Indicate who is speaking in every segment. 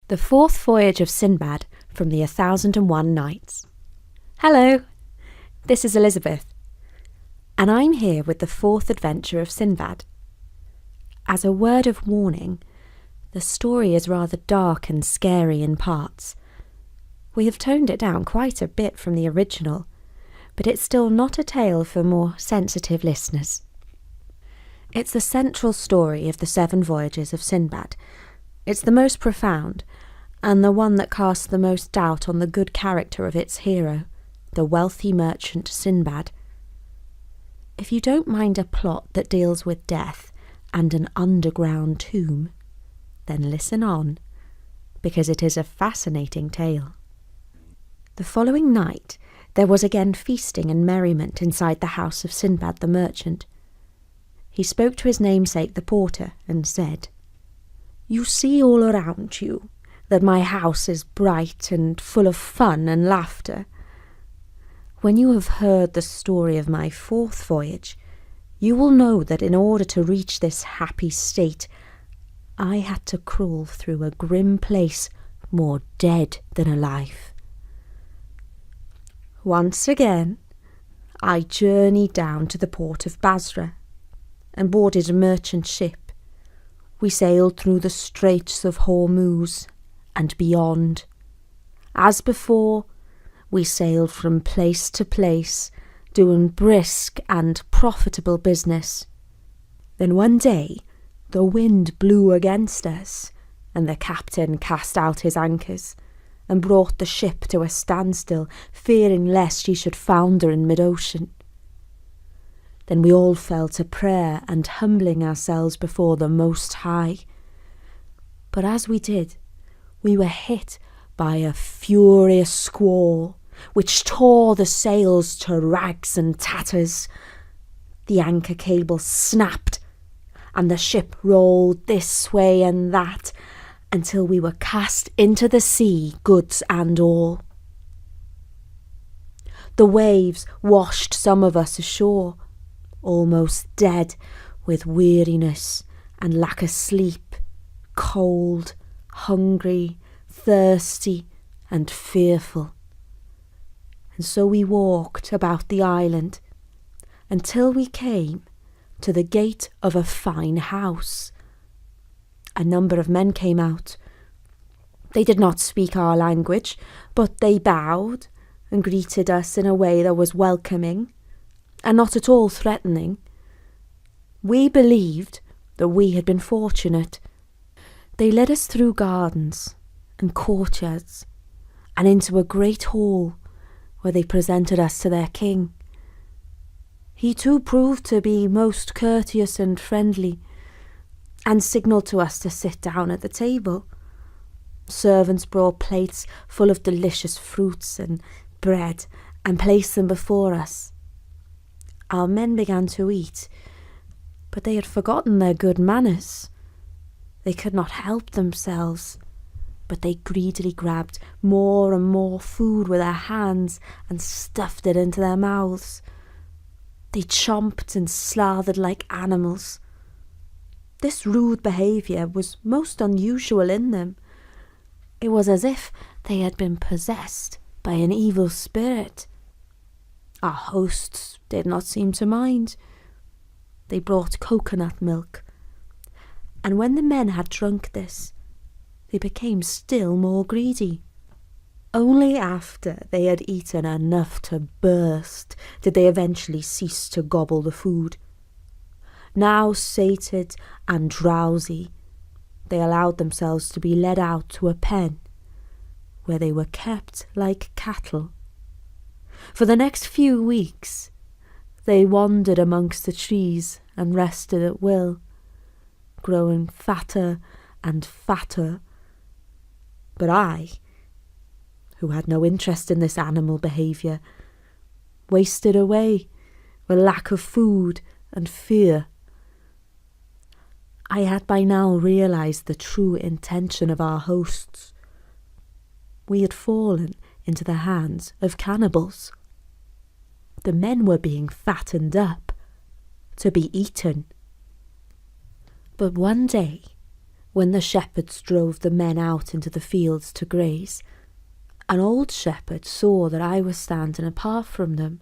Speaker 1: The Fourth Voyage of Sinbad from the 1001 Nights. Hello, this is Elizabeth, and I'm here with the fourth adventure of Sinbad. As a word of warning, the story is rather dark and scary in parts. We have toned it down quite a bit from the original, but it's still not a tale for more sensitive listeners. It's the central story of the 7 voyages of Sinbad. It's the most profound, and the one that casts the most doubt on the good character of its hero, the wealthy merchant Sinbad. If you don't mind a plot that deals with death and an underground tomb, then listen on, because it is a fascinating tale. The following night, there was again feasting and merriment inside the house of Sinbad the merchant. He spoke to his namesake the porter and said, "You see all around you that my house is bright and full of fun and laughter. When you have heard the story of my 4th voyage, you will know that in order to reach this happy state, I had to crawl through a grim place more dead than alive. Once again, I journeyed down to the port of Basra and boarded a merchant ship. We sailed through the straits of Hormuz and beyond. As before, we sailed from place to place, doing brisk and profitable business. Then one day, the wind blew against us, and the captain cast out his anchors and brought the ship to a standstill, fearing lest she should founder in mid-ocean. Then we all fell to prayer and humbling ourselves before the Most High. But as we did, we were hit by a furious squall, which tore the sails to rags and tatters. The anchor cable snapped, and the ship rolled this way and that, until we were cast into the sea, goods and all. The waves washed some of us ashore, almost dead with weariness and lack of sleep, cold, hungry, thirsty and fearful. And so we walked about the island until we came to the gate of a fine house. A number of men came out. They did not speak our language, but they bowed and greeted us in a way that was welcoming and not at all threatening. We believed that we had been fortunate. They led us through gardens and courtyards and into a great hall where they presented us to their king. He too proved to be most courteous and friendly and signalled to us to sit down at the table. Servants brought plates full of delicious fruits and bread and placed them before us. Our men began to eat, but they had forgotten their good manners. They could not help themselves, but they greedily grabbed more and more food with their hands and stuffed it into their mouths. They chomped and slathered like animals. This rude behaviour was most unusual in them. It was as if they had been possessed by an evil spirit. Our hosts did not seem to mind. They brought coconut milk, and when the men had drunk this, they became still more greedy. Only after they had eaten enough to burst did they eventually cease to gobble the food. Now sated and drowsy, they allowed themselves to be led out to a pen, where they were kept like cattle. For the next few weeks, they wandered amongst the trees and rested at will, growing fatter and fatter. But I, who had no interest in this animal behaviour, wasted away with lack of food and fear. I had by now realised the true intention of our hosts. We had fallen into the hands of cannibals. The men were being fattened up to be eaten. But one day, When the shepherds drove the men out into the fields to graze, an old shepherd saw that I was standing apart from them.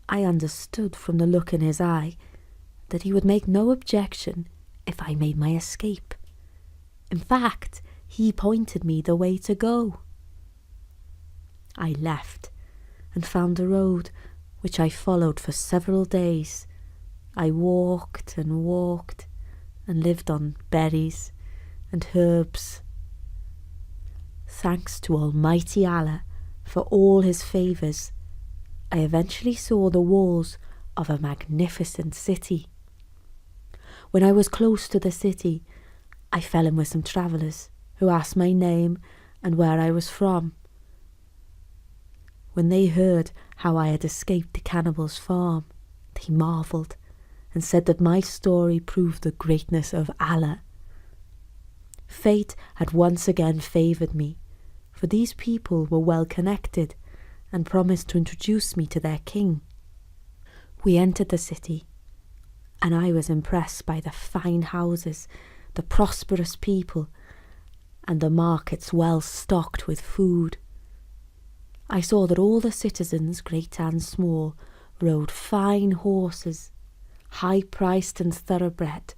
Speaker 1: I understood from the look in his eye that he would make no objection if I made my escape. In fact, he pointed me the way to go. I left and found a road which I followed for several days. I walked and lived on berries and herbs. Thanks to Almighty Allah for all his favours, I eventually saw the walls of a magnificent city. When I was close to the city, I fell in with some travellers who asked my name and where I was from. When they heard how I had escaped the cannibal's farm, they marvelled and said that my story proved the greatness of Allah. Fate had once again favoured me, for these people were well connected and promised to introduce me to their king. We entered the city, and I was impressed by the fine houses, the prosperous people, and the markets well stocked with food. I saw that all the citizens, great and small, rode fine horses, high-priced and thoroughbred,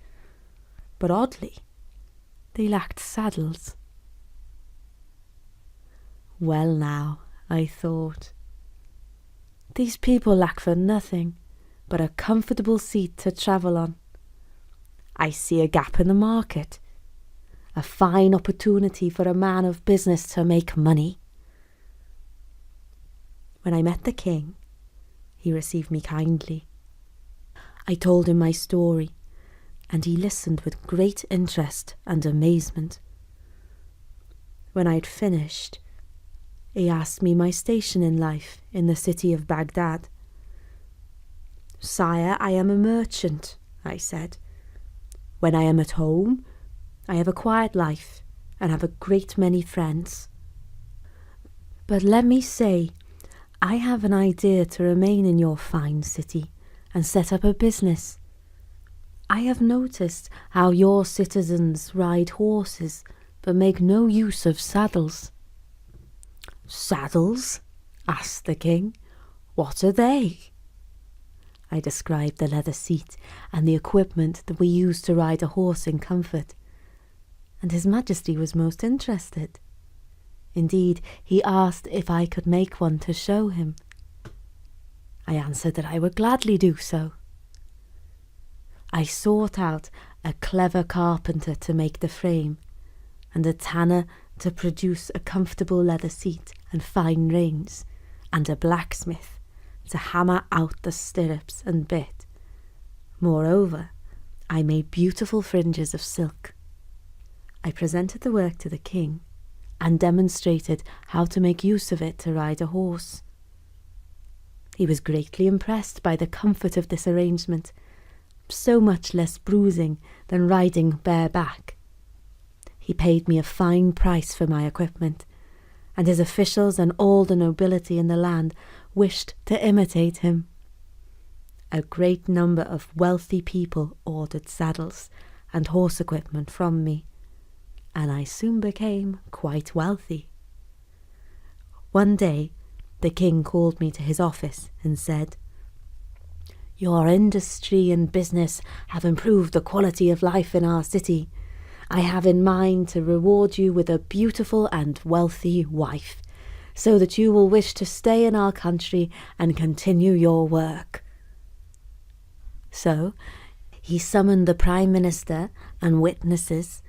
Speaker 1: but oddly, they lacked saddles. Well now, I thought, these people lack for nothing but a comfortable seat to travel on. I see a gap in the market, a fine opportunity for a man of business to make money. When I met the king, he received me kindly. I told him my story, and he listened with great interest and amazement. When I had finished, he asked me my station in life in the city of Baghdad. "Sire, I am a merchant," I said. "When I am at home, I have a quiet life and have a great many friends. But let me say, I have an idea to remain in your fine city and set up a business. I have noticed how your citizens ride horses but make no use of saddles." "Saddles?" asked the king. "What are they?" I described the leather seat and the equipment that we use to ride a horse in comfort, and His Majesty was most interested. Indeed, he asked if I could make one to show him. I answered that I would gladly do so. I sought out a clever carpenter to make the frame, and a tanner to produce a comfortable leather seat and fine reins, and a blacksmith to hammer out the stirrups and bit. Moreover, I made beautiful fringes of silk. I presented the work to the king and demonstrated how to make use of it to ride a horse. He was greatly impressed by the comfort of this arrangement, so much less bruising than riding bareback. He paid me a fine price for my equipment, and his officials and all the nobility in the land wished to imitate him. A great number of wealthy people ordered saddles and horse equipment from me, and I soon became quite wealthy. One day, the king called me to his office and said, "Your industry and business have improved the quality of life in our city. I have in mind to reward you with a beautiful and wealthy wife, so that you will wish to stay in our country and continue your work." So he summoned the Prime Minister and witnesses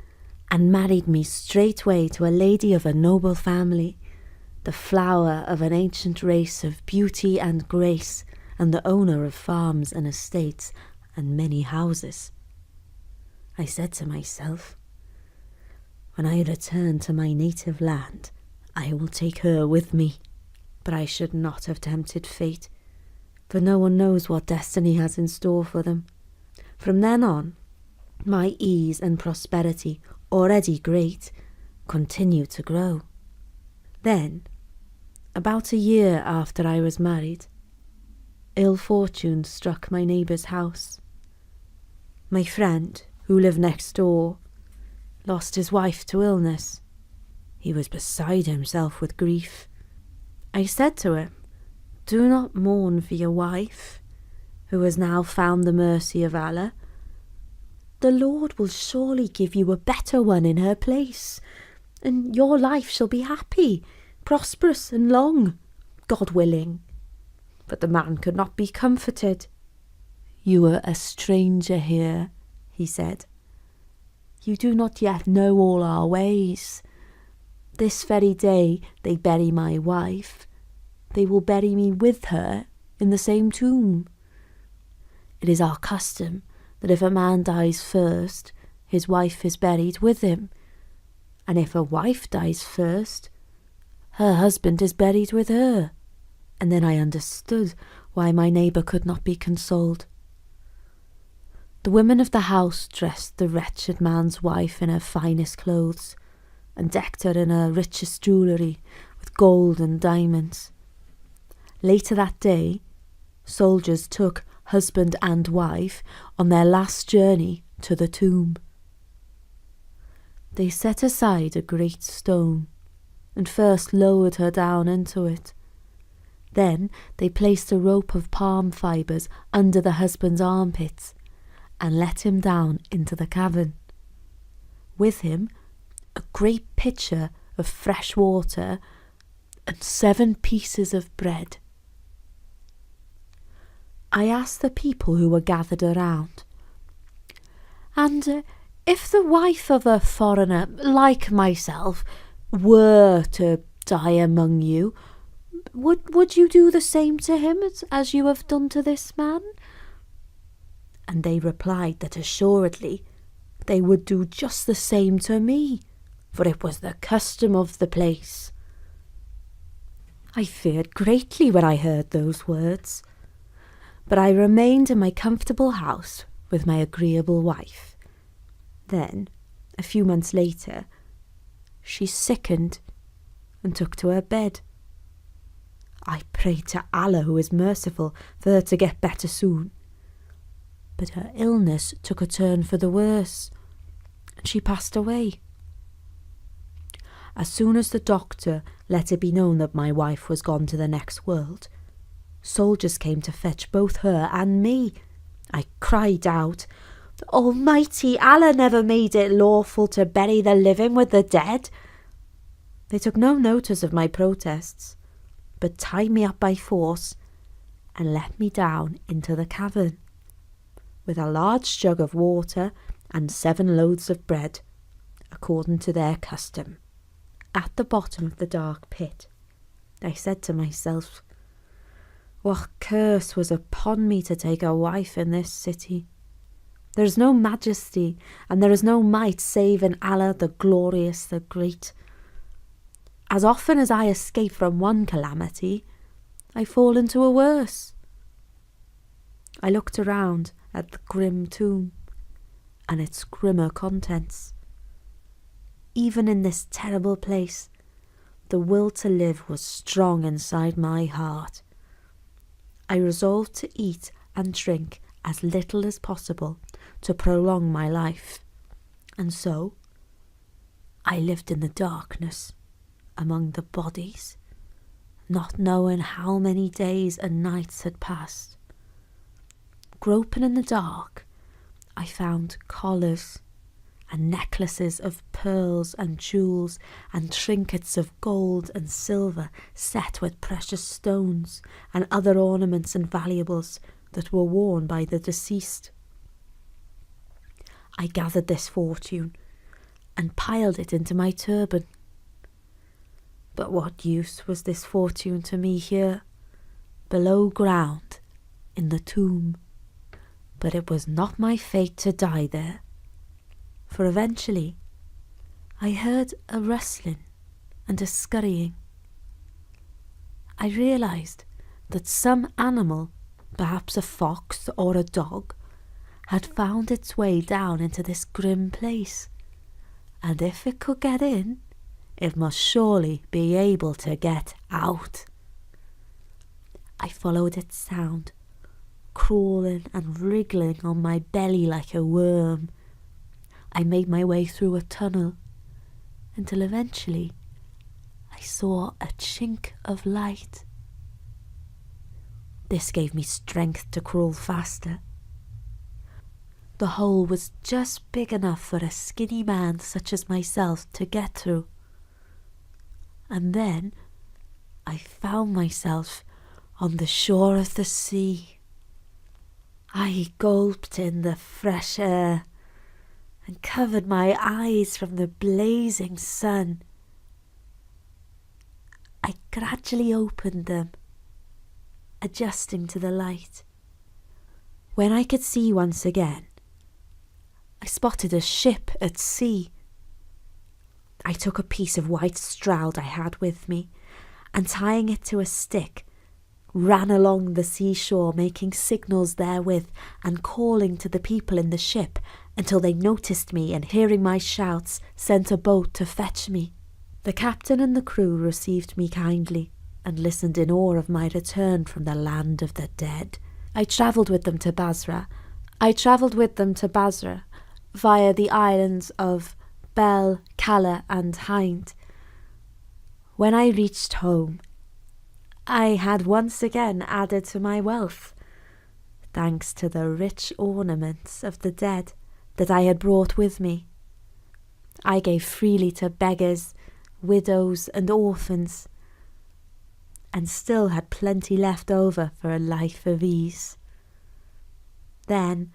Speaker 1: and married me straightway to a lady of a noble family, the flower of an ancient race of beauty and grace, and the owner of farms and estates and many houses. I said to myself, when I return to my native land, I will take her with me. But I should not have tempted fate, for no one knows what destiny has in store for them. From then on, my ease and prosperity, already great, continued to grow. Then, about a year after I was married, ill fortune struck my neighbour's house. My friend, who lived next door, lost his wife to illness. He was beside himself with grief. I said to him, "Do not mourn for your wife, who has now found the mercy of Allah. The Lord will surely give you a better one in her place, and your life shall be happy, prosperous and long, God willing." But the man could not be comforted. "You are a stranger here," he said. "You do not yet know all our ways. This very day they bury my wife. They will bury me with her in the same tomb. It is our custom that if a man dies first, his wife is buried with him, and if a wife dies first, her husband is buried with her." And then I understood why my neighbour could not be consoled. The women of the house dressed the wretched man's wife in her finest clothes, and decked her in her richest jewellery with gold and diamonds. Later that day, soldiers took husband and wife on their last journey to the tomb. They set aside a great stone, and first lowered her down into it. Then they placed a rope of palm fibres under the husband's armpits and let him down into the cavern. With him, a great pitcher of fresh water and 7 pieces of bread. I asked the people who were gathered around, "And if the wife of a foreigner like myself were to die among you, would you do the same to him as you have done to this man?" And they replied that assuredly they would do just the same to me, for it was the custom of the place. I feared greatly when I heard those words, but I remained in my comfortable house with my agreeable wife. Then, a few months later, she sickened and took to her bed. I prayed to Allah, who is merciful, for her to get better soon. But her illness took a turn for the worse, and she passed away. As soon as the doctor let it be known that my wife was gone to the next world, soldiers came to fetch both her and me. I cried out, "Almighty Allah never made it lawful to bury the living with the dead." They took no notice of my protests, but tied me up by force and let me down into the cavern, with a large jug of water and 7 loaves of bread, according to their custom. At the bottom of the dark pit, I said to myself, "What curse was upon me to take a wife in this city? There is no majesty and there is no might save in Allah, the glorious, the great. As often as I escape from one calamity, I fall into a worse." I looked around at the grim tomb and its grimmer contents. Even in this terrible place, the will to live was strong inside my heart. I resolved to eat and drink as little as possible to prolong my life, and so I lived in the darkness among the bodies, not knowing how many days and nights had passed. Groping in the dark, I found collars and necklaces of pearls and jewels and trinkets of gold and silver set with precious stones and other ornaments and valuables that were worn by the deceased. I gathered this fortune and piled it into my turban. But what use was this fortune to me here, below ground, in the tomb? But it was not my fate to die there, for eventually I heard a rustling and a scurrying. I realised that some animal, perhaps a fox or a dog, had found its way down into this grim place, and if it could get in, it must surely be able to get out. I followed its sound, crawling and wriggling on my belly like a worm. I made my way through a tunnel until eventually I saw a chink of light. This gave me strength to crawl faster. The hole was just big enough for a skinny man such as myself to get through. And then I found myself on the shore of the sea. I gulped in the fresh air and covered my eyes from the blazing sun. I gradually opened them, adjusting to the light. When I could see once again, I spotted a ship at sea. I took a piece of white stroud I had with me, and tying it to a stick, ran along the seashore, making signals therewith and calling to the people in the ship until they noticed me and, hearing my shouts, sent a boat to fetch me. The captain and the crew received me kindly and listened in awe of my return from the land of the dead. I travelled with them to Basra via the islands of Bel, Cala and Hind. When I reached home, I had once again added to my wealth, thanks to the rich ornaments of the dead that I had brought with me. I gave freely to beggars, widows and orphans, and still had plenty left over for a life of ease. Then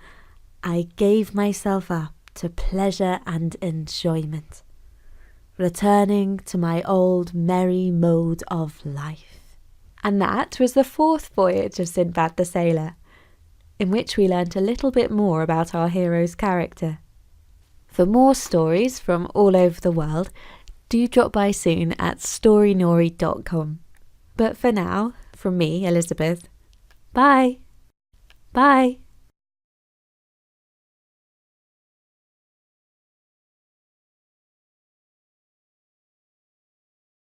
Speaker 1: I gave myself up to pleasure and enjoyment, returning to my old merry mode of life. And that was the fourth voyage of Sinbad the Sailor, in which we learnt a little bit more about our hero's character. For more stories from all over the world, do drop by soon at storynori.com. But for now, from me, Elizabeth, bye! Bye!